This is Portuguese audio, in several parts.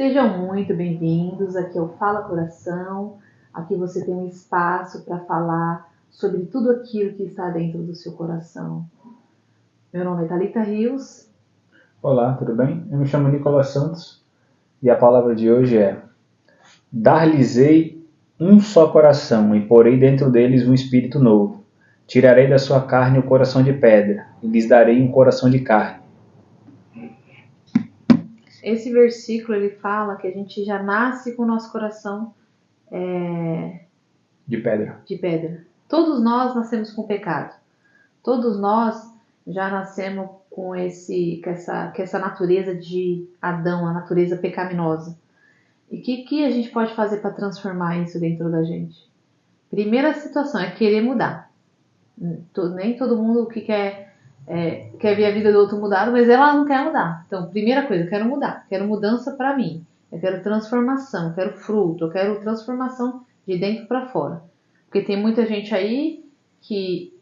Sejam muito bem-vindos, aqui é o Fala Coração, aqui você tem um espaço para falar sobre tudo aquilo que está dentro do seu coração. Meu nome é Thalita Rios. Olá, tudo bem? Eu me chamo Nicolas Santos e a palavra de hoje é: dar-lhes-ei um só coração e porei dentro deles um espírito novo. Tirarei da sua carne o coração de pedra e lhes darei um coração de carne. Esse versículo ele fala que a gente já nasce com o nosso coração De pedra. de pedra. Todos nós nascemos com pecado. Todos nós já nascemos com essa natureza de Adão, a natureza pecaminosa. E o que a gente pode fazer para transformar isso dentro da gente? Primeira situação é querer mudar. Nem todo mundo que quer ver a vida do outro mudada, mas ela não quer mudar. Então, primeira coisa, eu quero mudar. Quero mudança para mim. Eu quero transformação, eu quero fruto, eu quero transformação de dentro para fora. Porque tem muita gente aí que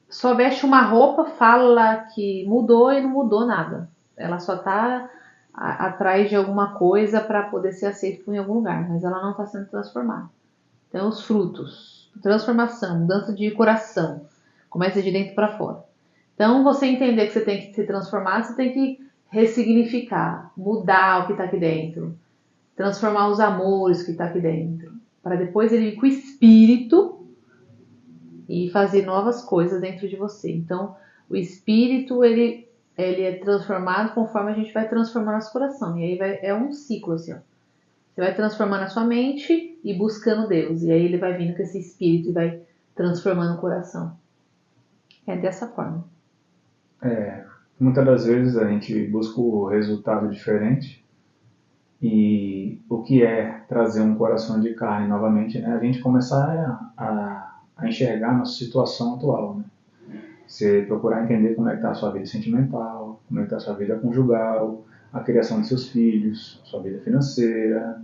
só veste uma roupa, fala que mudou e não mudou nada. Ela só está atrás de alguma coisa para poder ser aceita em algum lugar, mas ela não está sendo transformada. Então, os frutos, transformação, mudança de coração, começa de dentro para fora. Então, você entender que você tem que se transformar, você tem que ressignificar, mudar o que está aqui dentro, transformar os amores que está aqui dentro, para depois ele vir com o espírito e fazer novas coisas dentro de você. Então, o espírito ele é transformado conforme a gente vai transformando nosso coração. E aí é um ciclo assim, ó. Você vai transformando a sua mente e buscando Deus. E aí ele vai vindo com esse espírito e vai transformando o coração. É dessa forma. Muitas das vezes a gente busca o resultado diferente. E o que é trazer um coração de carne novamente, né? A gente começar a enxergar a nossa situação atual, né? Você procurar entender como é que está a sua vida sentimental, como é que está a sua vida conjugal, a criação de seus filhos, a sua vida financeira.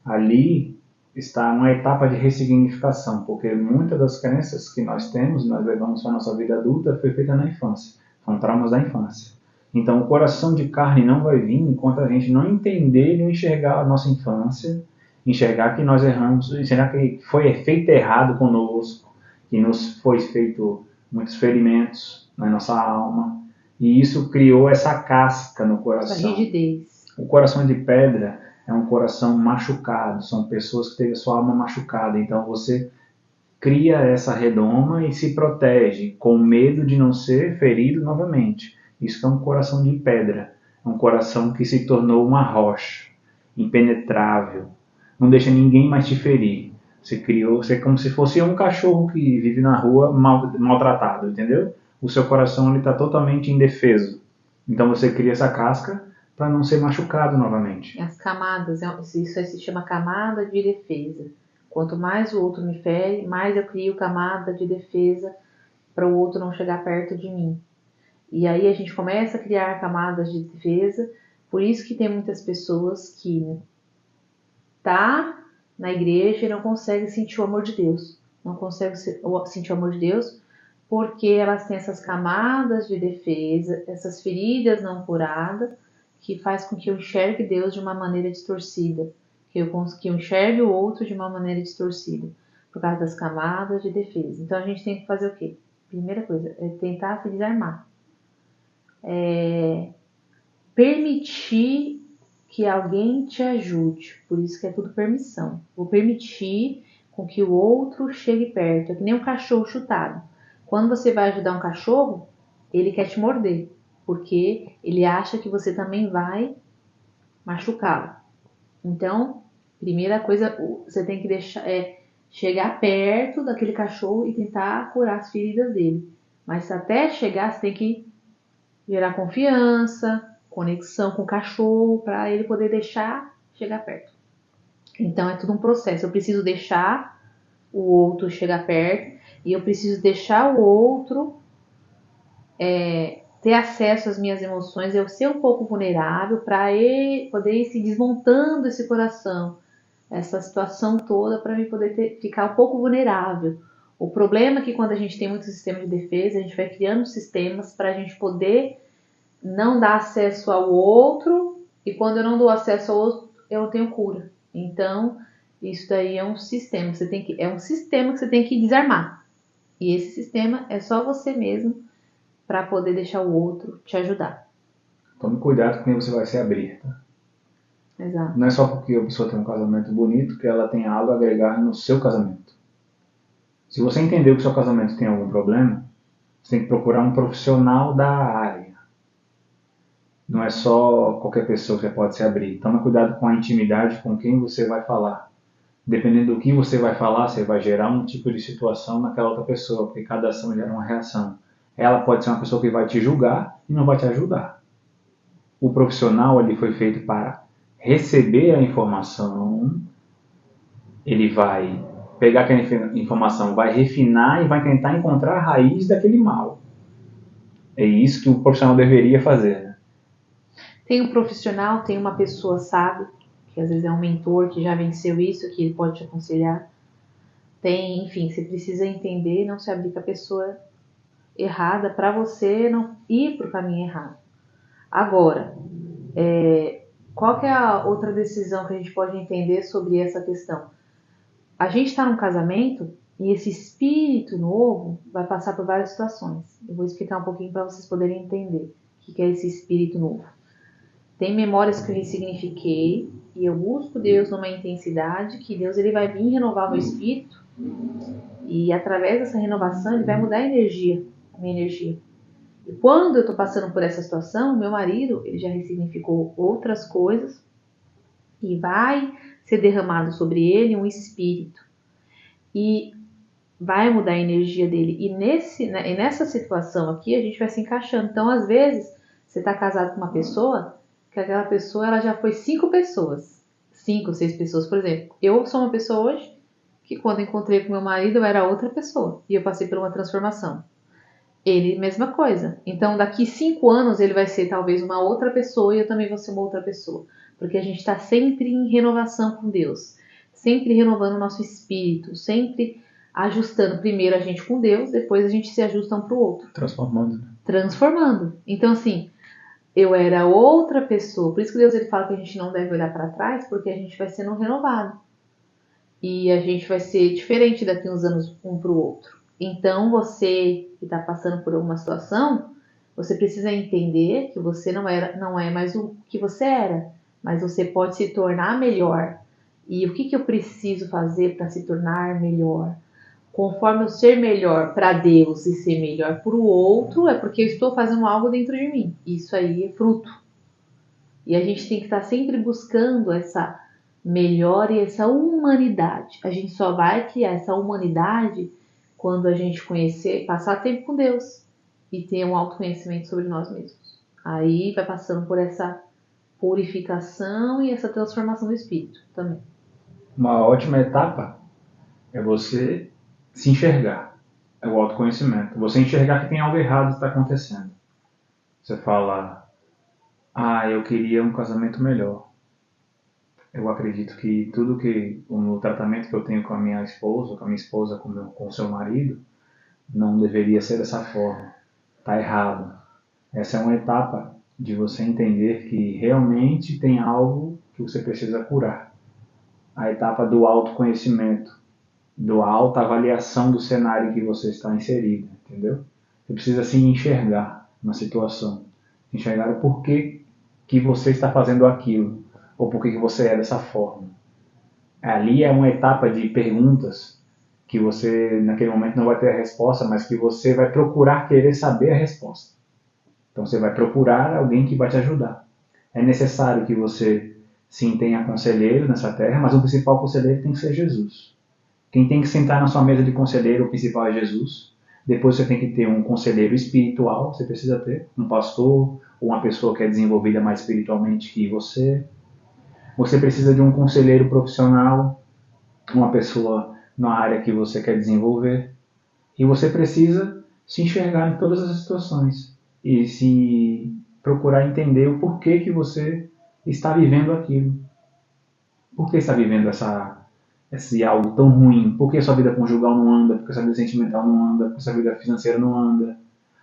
Ali está uma etapa de ressignificação, porque muitas das crenças que nós temos, nós levamos para a nossa vida adulta, foi feita na infância. São traumas da infância. Então o coração de carne não vai vir enquanto a gente não entender e não enxergar a nossa infância, enxergar que nós erramos, enxergar que foi feito errado conosco, que nos foi feito muitos ferimentos na nossa alma, e isso criou essa casca no coração. Essa rigidez. O coração de pedra é um coração machucado, são pessoas que teve a sua alma machucada, então você cria essa redoma e se protege com medo de não ser ferido novamente. Isso é um coração de pedra, é um coração que se tornou uma rocha, impenetrável, não deixa ninguém mais te ferir. Você criou, você é como se fosse um cachorro que vive na rua maltratado, entendeu? O seu coração está totalmente indefeso. Então você cria essa casca para não ser machucado novamente. As camadas, isso aí se chama camada de defesa. Quanto mais o outro me fere, mais eu crio camada de defesa para o outro não chegar perto de mim. E aí a gente começa a criar camadas de defesa. Por isso que tem muitas pessoas que tá na igreja e não conseguem sentir o amor de Deus. Não conseguem sentir o amor de Deus porque elas têm essas camadas de defesa, essas feridas não curadas, que faz com que eu enxergue Deus de uma maneira distorcida, que eu enxergue o outro de uma maneira distorcida, por causa das camadas de defesa. Então a gente tem que fazer o quê? Primeira coisa, é tentar se desarmar. Permitir que alguém te ajude, por isso que é tudo permissão. Vou permitir com que o outro chegue perto, é que nem um cachorro chutado. Quando você vai ajudar um cachorro, ele quer te morder, porque ele acha que você também vai machucá-lo. Então, primeira coisa, você tem que deixar chegar perto daquele cachorro e tentar curar as feridas dele. Mas até chegar, você tem que gerar confiança, conexão com o cachorro, para ele poder deixar chegar perto. Então é tudo um processo. Eu preciso deixar o outro chegar perto e eu preciso deixar o outro ter acesso às minhas emoções, eu ser um pouco vulnerável para ele poder ir se desmontando esse coração, essa situação toda, para mim poder ficar um pouco vulnerável. O problema é que quando a gente tem muito sistema de defesa, a gente vai criando sistemas para a gente poder não dar acesso ao outro E quando eu não dou acesso ao outro, eu não tenho cura. Então, isso daí é um sistema. É um sistema que você tem que desarmar. E esse sistema é só você mesmo para poder deixar o outro te ajudar. Tome cuidado com quem você vai se abrir, tá? Exato. Não é só porque a pessoa tem um casamento bonito que ela tem algo a agregar no seu casamento. Se você entendeu que o seu casamento tem algum problema, você tem que procurar um profissional da área. Não é só qualquer pessoa que pode se abrir. Toma cuidado com a intimidade com quem você vai falar. Dependendo do que você vai falar, você vai gerar um tipo de situação naquela outra pessoa, porque cada ação gera uma reação. Ela pode ser uma pessoa que vai te julgar e não vai te ajudar. O profissional ele foi feito para receber a informação, ele vai pegar aquela informação, vai refinar e vai tentar encontrar a raiz daquele mal. É isso que o profissional deveria fazer, né? Tem um profissional, tem uma pessoa sábia, que às vezes é um mentor que já venceu isso, que ele pode te aconselhar. Tem, enfim, você precisa entender, não se abrir com a pessoa errada para você não ir para o caminho errado. Agora, qual que é a outra decisão que a gente pode entender sobre essa questão? A gente está num casamento e esse espírito novo vai passar por várias situações. Eu vou explicar um pouquinho para vocês poderem entender o que é esse espírito novo. Tem memórias que eu ressignifiquei e eu busco Deus numa intensidade que Deus ele vai vir renovar o meu espírito e através dessa renovação ele vai mudar a minha energia. E quando eu estou passando por essa situação, meu marido ele já ressignificou outras coisas e vai ser derramado sobre ele um espírito e vai mudar a energia dele. E nessa situação aqui a gente vai se encaixando. Então às vezes você está casado com uma pessoa que aquela pessoa ela já foi 5 pessoas, 5, 6 pessoas, por exemplo. Eu sou uma pessoa hoje que quando encontrei com meu marido eu era outra pessoa e eu passei por uma transformação. Ele, mesma coisa. Então daqui 5 anos ele vai ser talvez uma outra pessoa e eu também vou ser uma outra pessoa. Porque a gente está sempre em renovação com Deus, sempre renovando o nosso espírito, sempre ajustando primeiro a gente com Deus, depois a gente se ajusta um para o outro. Transformando. Então assim, eu era outra pessoa. Por isso que Deus ele fala que a gente não deve olhar para trás, porque a gente vai sendo renovado. E a gente vai ser diferente daqui uns anos um para o outro. Então, você que está passando por alguma situação, você precisa entender que você não é mais o que você era, mas você pode se tornar melhor. E o que eu preciso fazer para se tornar melhor? Conforme eu ser melhor para Deus e ser melhor para o outro, é porque eu estou fazendo algo dentro de mim. Isso aí é fruto. E a gente tem que estar sempre buscando essa melhora e essa humanidade. A gente só vai criar essa humanidade quando a gente conhecer, passar tempo com Deus e ter um autoconhecimento sobre nós mesmos. Aí vai passando por essa purificação e essa transformação do espírito também. Uma ótima etapa é você se enxergar. É o autoconhecimento. Você enxergar que tem algo errado que está acontecendo. Você fala, eu queria um casamento melhor. Eu acredito que tudo que o tratamento que eu tenho com a minha esposa, com o seu marido, não deveria ser dessa forma. Está errado. Essa é uma etapa de você entender que realmente tem algo que você precisa curar. A etapa do autoconhecimento, da autoavaliação do cenário em que você está inserido, entendeu? Você precisa se enxergar na situação, enxergar o porquê que você está fazendo aquilo, ou porquê que você é dessa forma. Ali é uma etapa de perguntas que você, naquele momento, não vai ter a resposta, mas que você vai procurar querer saber a resposta. Então você vai procurar alguém que vai te ajudar. É necessário que você, sim, tenha conselheiro nessa terra, mas o principal conselheiro tem que ser Jesus. Quem tem que sentar na sua mesa de conselheiro, o principal é Jesus. Depois você tem que ter um conselheiro espiritual, você precisa ter um pastor, ou uma pessoa que é desenvolvida mais espiritualmente que você. Você precisa de um conselheiro profissional, uma pessoa na área que você quer desenvolver. E você precisa se enxergar em todas as situações e se procurar entender o porquê que você está vivendo aquilo. Por que está vivendo esse algo tão ruim? Por que sua vida conjugal não anda? Por que sua vida sentimental não anda? Por que sua vida financeira não anda?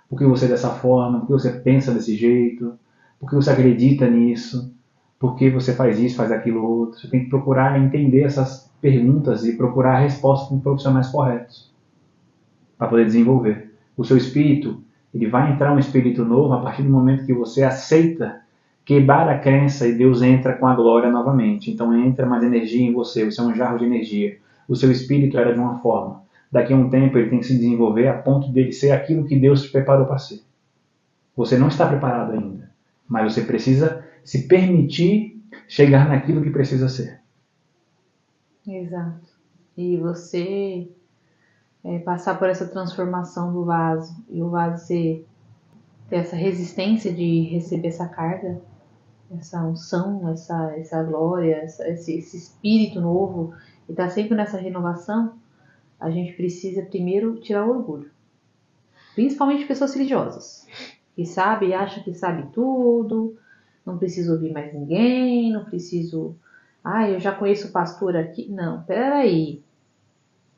Por que você é dessa forma? Por que você pensa desse jeito? Por que você acredita nisso? por que você faz isso, faz aquilo outro. Você tem que procurar entender essas perguntas e procurar a resposta com profissionais corretos para poder desenvolver. O seu espírito, ele vai entrar um espírito novo a partir do momento que você aceita quebrar a crença e Deus entra com a glória novamente. Então entra mais energia em você, você é um jarro de energia. O seu espírito era de uma forma. Daqui a um tempo ele tem que se desenvolver a ponto de ele ser aquilo que Deus te preparou para ser. Você não está preparado ainda, mas você precisa se permitir chegar naquilo que precisa ser. Exato. E você passar por essa transformação do vaso e o vaso ter essa resistência de receber essa carga, essa unção, essa glória, esse espírito novo, e estar sempre nessa renovação, a gente precisa primeiro tirar o orgulho. Principalmente pessoas religiosas, que sabe e acha que sabe tudo, não preciso ouvir mais ninguém, não preciso... eu já conheço o pastor aqui. Não, peraí.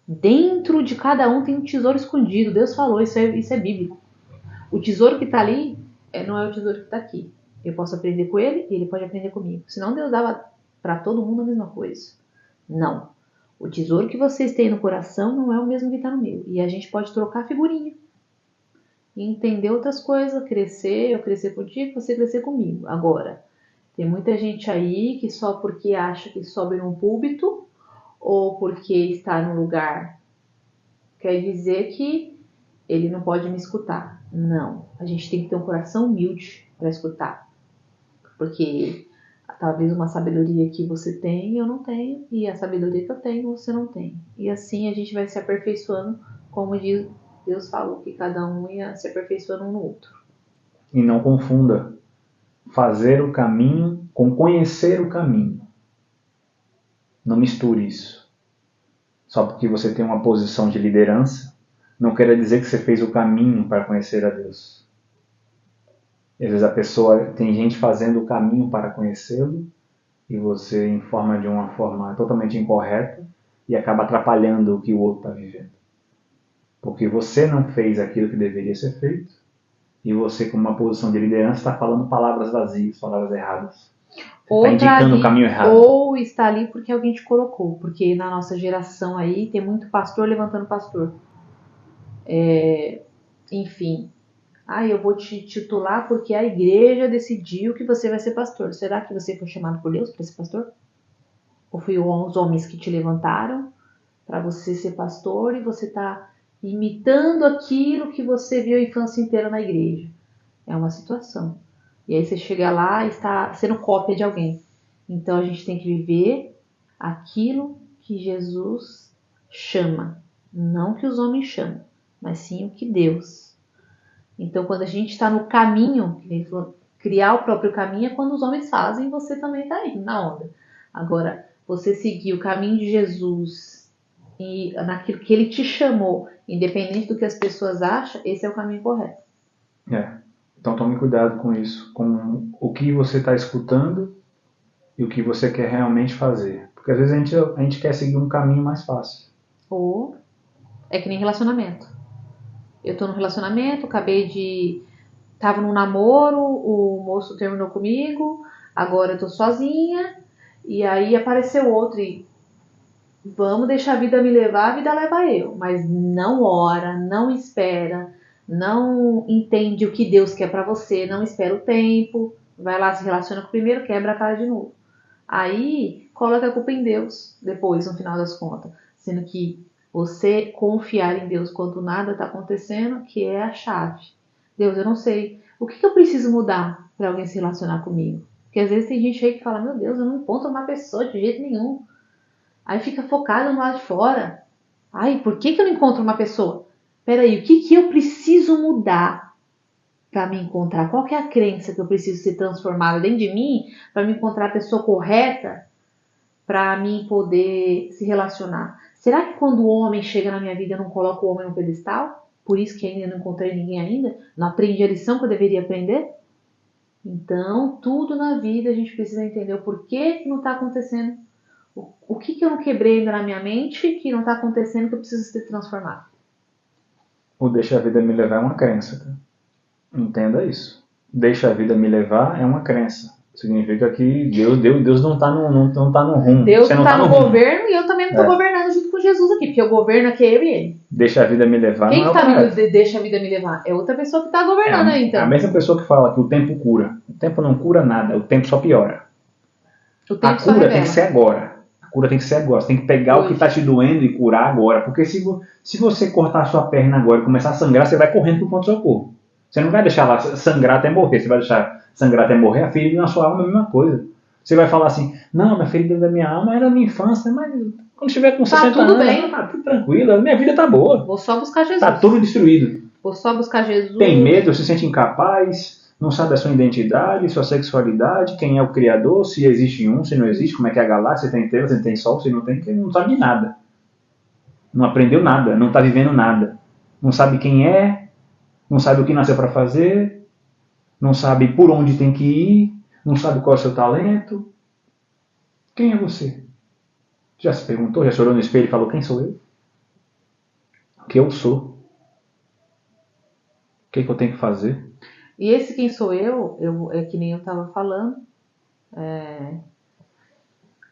Dentro de cada um tem um tesouro escondido. Deus falou, isso é bíblico. O tesouro que está ali não é o tesouro que está aqui. Eu posso aprender com ele e ele pode aprender comigo. Senão Deus dava para todo mundo a mesma coisa. Não. O tesouro que vocês têm no coração não é o mesmo que está no meu. E a gente pode trocar figurinha. E entender outras coisas, crescer, eu crescer contigo, você crescer comigo. Agora, tem muita gente aí que só porque acha que sobe num púlpito ou porque está num lugar quer dizer que ele não pode me escutar. Não, a gente tem que ter um coração humilde para escutar. Porque talvez uma sabedoria que você tem, eu não tenho, e a sabedoria que eu tenho, você não tem. E assim a gente vai se aperfeiçoando, como Deus falou, que cada um ia se aperfeiçoando um no outro. E não confunda fazer o caminho com conhecer o caminho. Não misture isso. Só porque você tem uma posição de liderança, não quer dizer que você fez o caminho para conhecer a Deus. Às vezes a pessoa, tem gente fazendo o caminho para conhecê-lo e você informa de uma forma totalmente incorreta e acaba atrapalhando o que o outro está vivendo. Porque você não fez aquilo que deveria ser feito e você, com uma posição de liderança, está falando palavras vazias, palavras erradas. Está indicando o caminho errado. Ou está ali porque alguém te colocou. Porque na nossa geração aí tem muito pastor levantando pastor. Enfim. Eu vou te titular porque a igreja decidiu que você vai ser pastor. Será que você foi chamado por Deus para ser pastor? Ou foi os homens que te levantaram para você ser pastor e você está imitando aquilo que você viu a infância inteira na igreja? É uma situação. E aí você chega lá e está sendo cópia de alguém. Então a gente tem que viver aquilo que Jesus chama. Não que os homens chamam, mas sim o que Deus. Então quando a gente está no caminho, criar o próprio caminho é quando os homens fazem, você também está indo na onda. Agora, você seguir o caminho de Jesus e naquilo que ele te chamou, independente do que as pessoas acham, esse é o caminho correto. Então tome cuidado com isso, com o que você está escutando e o que você quer realmente fazer. Porque às vezes a gente quer seguir um caminho mais fácil. Ou é que nem relacionamento. Eu tô num relacionamento, tava num namoro, o moço terminou comigo, agora eu tô sozinha, e aí apareceu outro e vamos deixar a vida me levar, a vida leva eu. Mas não ora, não espera, não entende o que Deus quer pra você, não espera o tempo, vai lá, se relaciona com o primeiro, quebra a cara de novo. Aí coloca a culpa em Deus, depois, no final das contas. Sendo que você confiar em Deus quando nada está acontecendo, que é a chave. Deus, eu não sei. O que eu preciso mudar para alguém se relacionar comigo? Porque às vezes tem gente aí que fala, meu Deus, eu não encontro uma pessoa de jeito nenhum. Aí fica focado no lado de fora. Por que eu não encontro uma pessoa? Peraí, o que eu preciso mudar para me encontrar? Qual que é a crença que eu preciso ser transformada dentro de mim para me encontrar a pessoa correta para mim poder se relacionar? Será que quando o homem chega na minha vida eu não coloco o homem no pedestal? Por isso que ainda não encontrei ninguém ainda? Não aprendi a lição que eu deveria aprender? Então, tudo na vida a gente precisa entender o porquê que não está acontecendo. O que eu não quebrei ainda na minha mente que não está acontecendo que eu preciso ser transformado. O deixa a vida me levar é uma crença. Tá? Entenda isso. Deixa a vida me levar é uma crença. Significa que Deus não está não tá no rumo. Deus Você não não está tá no rumo. governo e eu também não estou governando junto com Jesus aqui, porque o governo aqui é eu e ele. Deixa a vida me levar. Quem não que é o tá correto. deixa a vida me levar? É outra pessoa que está governando aí, É então. a mesma pessoa que fala que o tempo cura. O tempo não cura nada, o tempo só piora. O A tempo só cura tem revela. que ser agora. A cura tem que ser agora. Você tem que pegar o que está te doendo e curar agora. Porque se você cortar a sua perna agora e começar a sangrar, você vai correndo para o ponto-socorro. Você não vai deixar lá sangrar até morrer. Você vai deixar sangrar até morrer. A ferida na sua alma é a mesma coisa. Você vai falar assim, não, minha ferida da minha alma era na minha infância, mas quando estiver com 60 tudo anos, bem. tá tudo tranquilo, minha vida tá boa. Vou só buscar Jesus. Tá tudo destruído. Vou só buscar Jesus. Tem medo, se sente incapaz, não sabe a sua identidade, sua sexualidade, quem é o Criador, se existe um, se não existe, como é que é a galáxia, se tem estrela, se tem sol, se não tem, não sabe de nada. Não aprendeu nada, não está vivendo nada. Não sabe quem é, não sabe o que nasceu para fazer, não sabe por onde tem que ir, não sabe qual é o seu talento. Quem é você? Já se perguntou, já chorou no espelho e falou, quem sou eu? O que eu sou? O que eu tenho que fazer? E esse quem sou eu é que nem eu estava falando,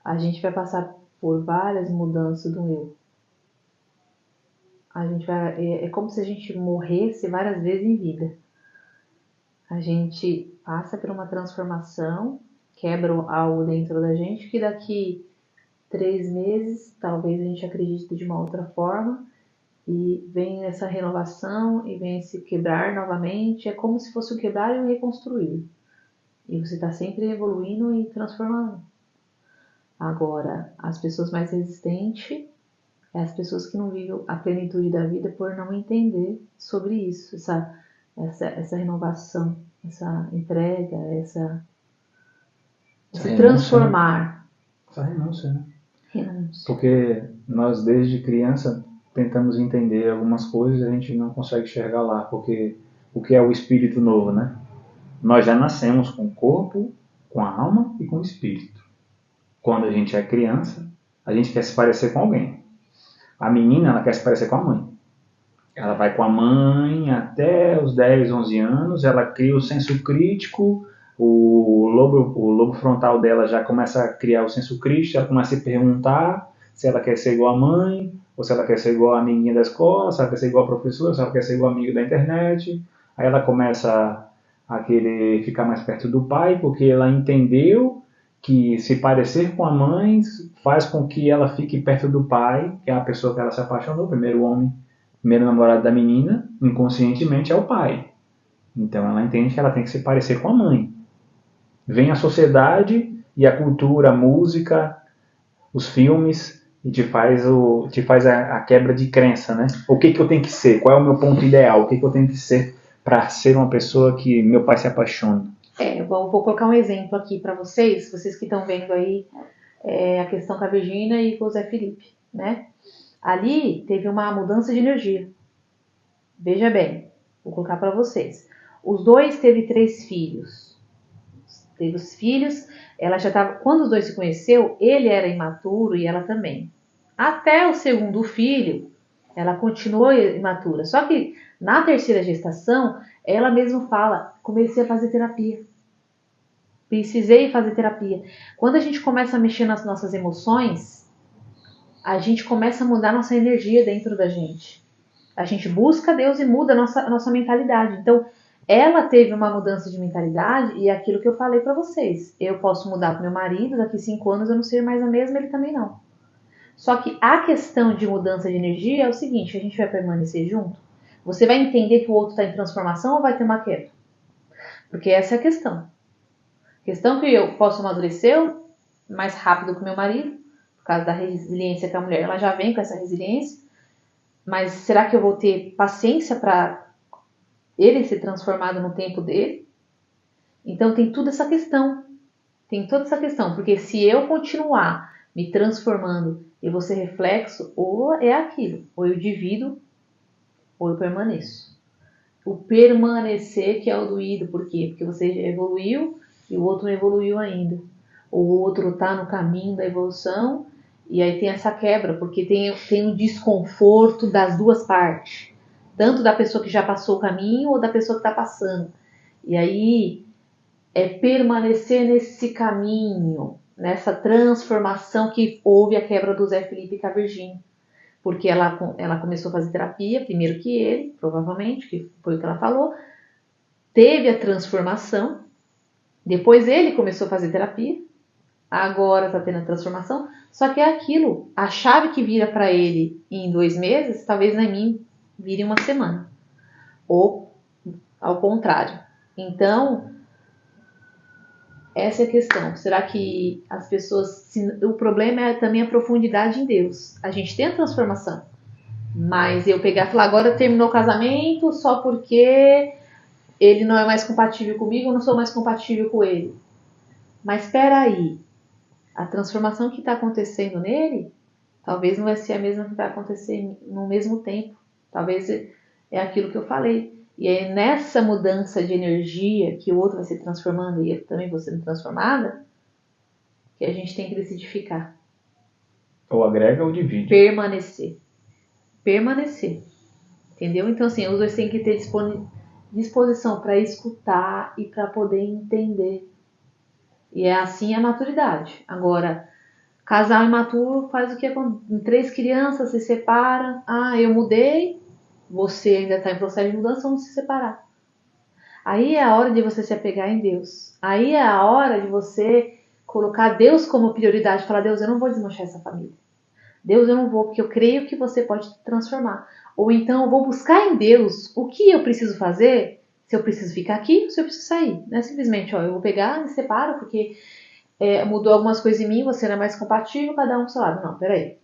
a gente vai passar por várias mudanças do eu. A gente vai, é como se a gente morresse várias vezes em vida. A gente passa por uma transformação, quebra algo dentro da gente, que daqui 3 meses, talvez a gente acredite de uma outra forma, e vem essa renovação, e vem se quebrar novamente, é como se fosse o quebrar e o reconstruir. E você está sempre evoluindo e transformando. Agora, as pessoas mais resistentes é as pessoas que não vivem a plenitude da vida por não entender sobre isso, essa renovação, essa entrega, esse transformar. Essa renúncia, né? Renúncia. Porque nós, desde criança, tentamos entender algumas coisas e a gente não consegue chegar lá, porque o que é o espírito novo, né? Nós já nascemos com o corpo, com a alma e com o espírito. Quando a gente é criança, a gente quer se parecer com alguém. A menina, ela quer se parecer com a mãe. Ela vai com a mãe até os 10, 11 anos, ela cria o senso crítico, o lobo frontal dela já começa a criar o senso crítico, ela começa a se perguntar se ela quer ser igual a mãe, ou se ela quer ser igual a amiguinha da escola, se ela quer ser igual a professora, se ela quer ser igual a amigo da internet. Aí ela começa a querer ficar mais perto do pai, porque ela entendeu que se parecer com a mãe faz com que ela fique perto do pai, que é a pessoa que ela se apaixonou, o primeiro homem, primeiro namorado da menina, inconscientemente é o pai. Então ela entende que ela tem que se parecer com a mãe. Vem a sociedade e a cultura, a música, os filmes, e te faz a quebra de crença, né? O que eu tenho que ser? Qual é o meu ponto ideal? O que eu tenho que ser para ser uma pessoa que meu pai se apaixona? Vou colocar um exemplo aqui para vocês que estão vendo aí a questão com a Virgínia e com o Zé Felipe, né? Ali teve uma mudança de energia. Veja bem, vou colocar para vocês. Os dois teve 3 filhos. Teve os filhos, ela já estava. Quando os dois se conheceu, ele era imaturo e ela também. Até o segundo filho, ela continuou imatura. Só que na terceira gestação, ela mesma fala: comecei a fazer terapia. Precisei fazer terapia. Quando a gente começa a mexer nas nossas emoções, a gente começa a mudar nossa energia dentro da gente. A gente busca Deus e muda a nossa mentalidade. Então, ela teve uma mudança de mentalidade e é aquilo que eu falei para vocês. Eu posso mudar para meu marido, daqui 5 anos eu não ser mais a mesma, ele também não. Só que a questão de mudança de energia é o seguinte: a gente vai permanecer junto? Você vai entender que o outro está em transformação ou vai ter uma queda? Porque essa é a questão. A questão que eu posso amadurecer mais rápido que meu marido, por causa da resiliência que a mulher ela já vem com essa resiliência, mas será que eu vou ter paciência para ele ser transformado no tempo dele? Então tem toda essa questão, porque se eu continuar me transformando e vou ser reflexo, ou é aquilo, ou eu divido, ou eu permaneço. O permanecer que é o doído, por quê? Porque você evoluiu e o outro não evoluiu ainda. O outro está no caminho da evolução e aí tem essa quebra, porque tem um desconforto das duas partes. Tanto da pessoa que já passou o caminho ou da pessoa que está passando. E aí é permanecer nesse caminho, nessa transformação que houve a quebra do Zé Felipe com a Virgínia. Porque ela começou a fazer terapia, primeiro que ele, provavelmente, que foi o que ela falou, teve a transformação, depois ele começou a fazer terapia, agora está tendo a transformação, só que é aquilo, a chave que vira para ele em 2 meses, talvez na mim vire uma semana, ou ao contrário. Então, essa é a questão. Será que as pessoas... O problema é também a profundidade em Deus. A gente tem a transformação, mas eu pegar e falar, agora terminou o casamento só porque ele não é mais compatível comigo, eu não sou mais compatível com ele. Mas espera aí, a transformação que está acontecendo nele, talvez não vai ser a mesma que vai acontecer no mesmo tempo. Talvez é aquilo que eu falei. E é nessa mudança de energia que o outro vai se transformando e eu também vou sendo transformada, que a gente tem que decidir ficar. Ou agrega ou divide. Permanecer. Entendeu? Então, assim, os dois têm que ter disposição para escutar e para poder entender. E é assim a maturidade. Agora, casal imaturo faz o que? Em 3 crianças se separa. Ah, eu mudei. Você ainda está em processo de mudança, vamos se separar. Aí é a hora de você se apegar em Deus. Aí é a hora de você colocar Deus como prioridade. Falar, Deus, eu não vou desmanchar essa família. Deus, eu não vou, porque eu creio que você pode transformar. Ou então eu vou buscar em Deus o que eu preciso fazer, se eu preciso ficar aqui ou se eu preciso sair. Não é simplesmente, ó, eu vou pegar e separo porque mudou algumas coisas em mim, você não é mais compatível, cada um pro seu lado. Não, peraí.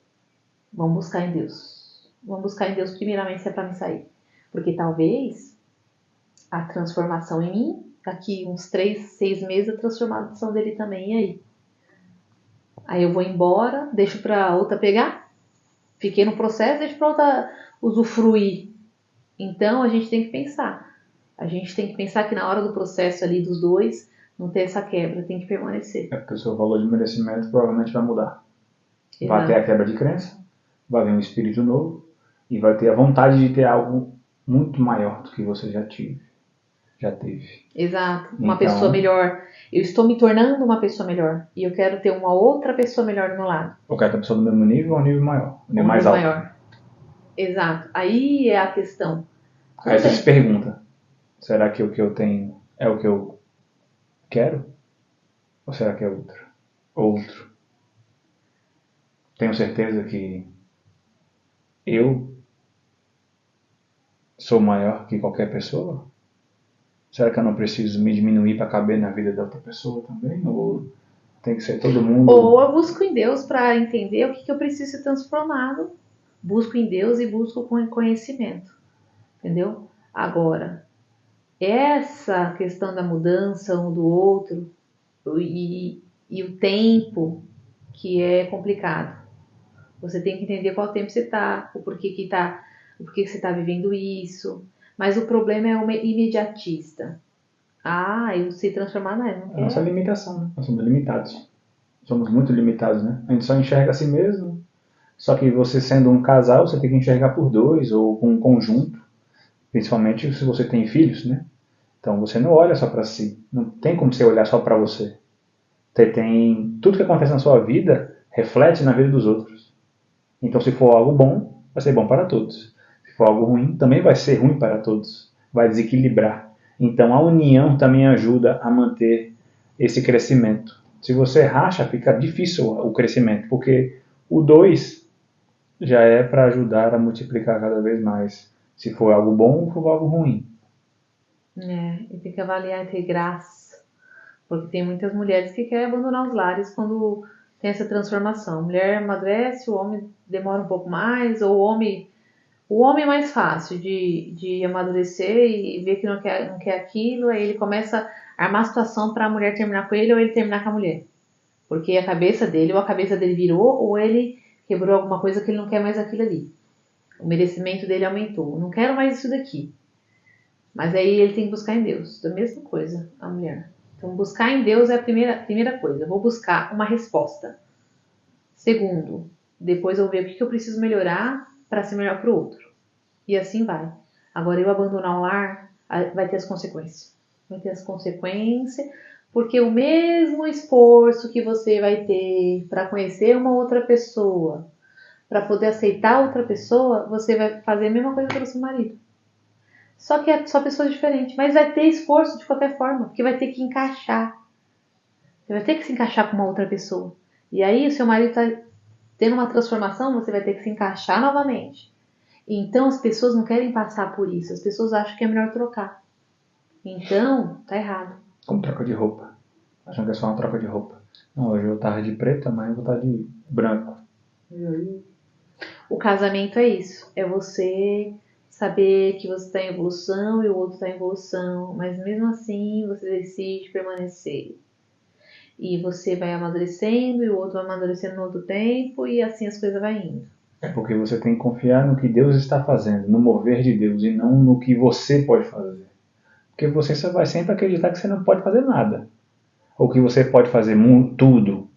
Vamos buscar em Deus. Vamos buscar em Deus primeiramente se é para me sair. Porque talvez a transformação em mim, daqui uns 3, 6 meses, a transformação dele também. E aí? Aí eu vou embora, deixo pra outra pegar, fiquei no processo, deixo pra outra usufruir. Então a gente tem que pensar. A gente tem que pensar que na hora do processo ali dos dois, não ter essa quebra, tem que permanecer. É porque o seu valor de merecimento provavelmente vai mudar. Exato. Vai ter a quebra de crença, vai vir um espírito novo e vai ter a vontade de ter algo muito maior do que você já teve. Exato. Uma pessoa melhor. Eu estou me tornando uma pessoa melhor. E eu quero ter uma outra pessoa melhor do meu lado. Eu quero ter a pessoa do mesmo nível ou um nível maior. Um nível mais alto. Maior. Exato. Aí é a questão. Aí você se pergunta, será que o que eu tenho é o que eu quero? Ou será que é outro? Tenho certeza que eu sou maior que qualquer pessoa? Será que eu não preciso me diminuir para caber na vida da outra pessoa também? Ou tem que ser todo mundo? Ou eu busco em Deus para entender o que eu preciso ser transformado. Busco em Deus e busco com conhecimento. Entendeu? Agora, essa questão da mudança um do outro e o tempo que é complicado. Você tem que entender qual tempo você está, o porquê que você está vivendo isso. Mas o problema é o imediatista. Eu sei transformar, não é? A nossa limitação, né? Nós somos limitados. Somos muito limitados, né? A gente só enxerga a si mesmo. Só que você sendo um casal, você tem que enxergar por 2 ou com um conjunto. Principalmente se você tem filhos, né? Então você não olha só para si. Não tem como você olhar só para você. Tudo que acontece na sua vida reflete na vida dos outros. Então se for algo bom, vai ser bom para todos. Se for algo ruim, também vai ser ruim para todos. Vai desequilibrar. Então a união também ajuda a manter esse crescimento. Se você racha, fica difícil o crescimento, porque o 2 já é para ajudar a multiplicar cada vez mais. Se for algo bom ou for algo ruim. E tem que avaliar entre graça. Porque tem muitas mulheres que querem abandonar os lares quando tem essa transformação. A mulher amadurece, o homem demora um pouco mais, ou o homem é mais fácil de amadurecer e ver que não quer aquilo, aí ele começa a armar a situação para a mulher terminar com ele ou ele terminar com a mulher. Porque a cabeça dele virou ou ele quebrou alguma coisa que ele não quer mais aquilo ali. O merecimento dele aumentou. Não quero mais isso daqui. Mas aí ele tem que buscar em Deus. Da mesma coisa, a mulher. Então, buscar em Deus é a primeira coisa. Eu vou buscar uma resposta. Segundo, depois eu vou ver o que eu preciso melhorar para ser melhor para o outro. E assim vai. Agora, eu abandonar o lar, vai ter as consequências. vai ter as consequências, porque o mesmo esforço que você vai ter para conhecer uma outra pessoa, para poder aceitar outra pessoa, você vai fazer a mesma coisa pelo seu marido. Só que é só pessoas diferentes, mas vai ter esforço de qualquer forma, porque vai ter que encaixar. Você vai ter que se encaixar com uma outra pessoa. E aí o seu marido está tendo uma transformação, você vai ter que se encaixar novamente. Então as pessoas não querem passar por isso, as pessoas acham que é melhor trocar. Então, tá errado. Como troca de roupa. Achando que é só uma troca de roupa. Não, hoje eu tava de preto, amanhã eu vou estar de branco. E aí? O casamento é isso. É você saber que você está em evolução e o outro está em evolução. Mas mesmo assim, você decide permanecer. E você vai amadurecendo e o outro vai amadurecendo no outro tempo. E assim as coisas vão indo. É porque você tem que confiar no que Deus está fazendo, no mover de Deus, e não no que você pode fazer. Porque você só vai sempre acreditar que você não pode fazer nada. Ou que você pode fazer tudo.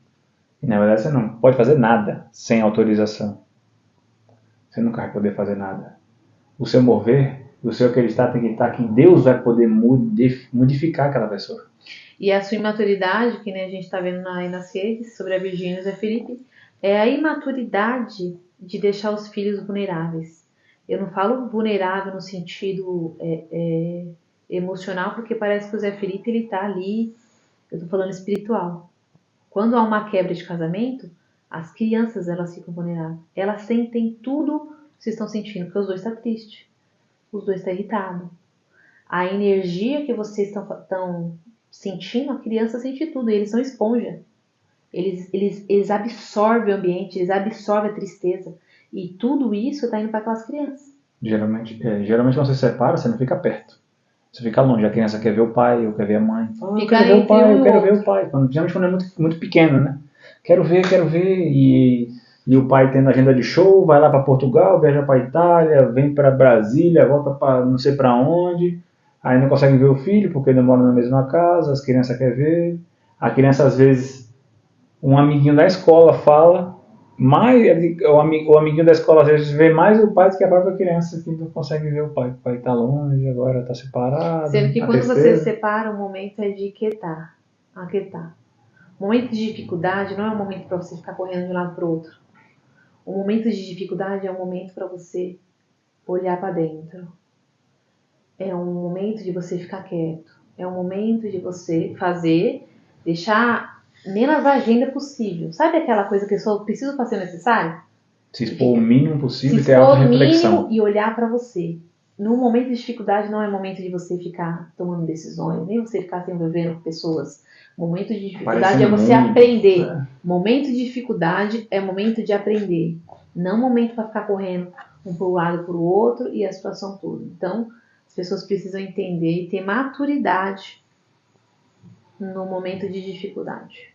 E na verdade você não pode fazer nada sem autorização. Você nunca vai poder fazer nada. O seu mover, o seu acreditar tem que estar que Deus vai poder modificar aquela pessoa. E a sua imaturidade, que, né, a gente está vendo aí nas redes sobre a Virgínia e o Zé Felipe, é a imaturidade de deixar os filhos vulneráveis. Eu não falo vulnerável no sentido emocional, porque parece que o Zé Felipe ele tá ali, eu tô falando espiritual. Quando há uma quebra de casamento, as crianças elas ficam vulneráveis. Elas sentem tudo que vocês estão sentindo, porque os dois estão tristes, os dois estão irritados. A energia que vocês estão sentindo, a criança sente tudo, eles são esponja. Eles absorvem o ambiente, eles absorvem a tristeza. E tudo isso está indo para aquelas crianças. Geralmente quando você se separa, você não fica perto. Você fica longe. A criança quer ver o pai, ou quer ver a mãe. Fala, eu quero ver o pai, eu quero ver o pai. Geralmente quando é muito, muito pequeno, né? Quero ver. E o pai tendo agenda de show, vai lá para Portugal, viaja para Itália, vem para Brasília, volta para não sei para onde. Aí não consegue ver o filho porque não mora na mesma casa, as crianças querem ver. A criança, às vezes, um amiguinho da escola fala, mais, o amiguinho da escola às vezes vê mais o pai do que a própria criança que não consegue ver o pai. O pai está longe, agora está separado. Sendo que quando você se separa, o momento é de aquietar. O momento de dificuldade não é um momento para você ficar correndo de um lado para o outro. O momento de dificuldade é um momento para você olhar para dentro. É um momento de você ficar quieto. É um momento de você deixar menos agenda possível. Sabe aquela coisa que eu só preciso fazer necessário? Se expor o mínimo possível e ter auto-reflexão. E olhar para você. No momento de dificuldade não é momento de você ficar tomando decisões, nem você ficar se envolvendo com pessoas. O momento de dificuldade é você aprender. Momento de dificuldade é momento de aprender. Não momento para ficar correndo um para um lado para o outro e a situação toda. Então, as pessoas precisam entender e ter maturidade no momento de dificuldade.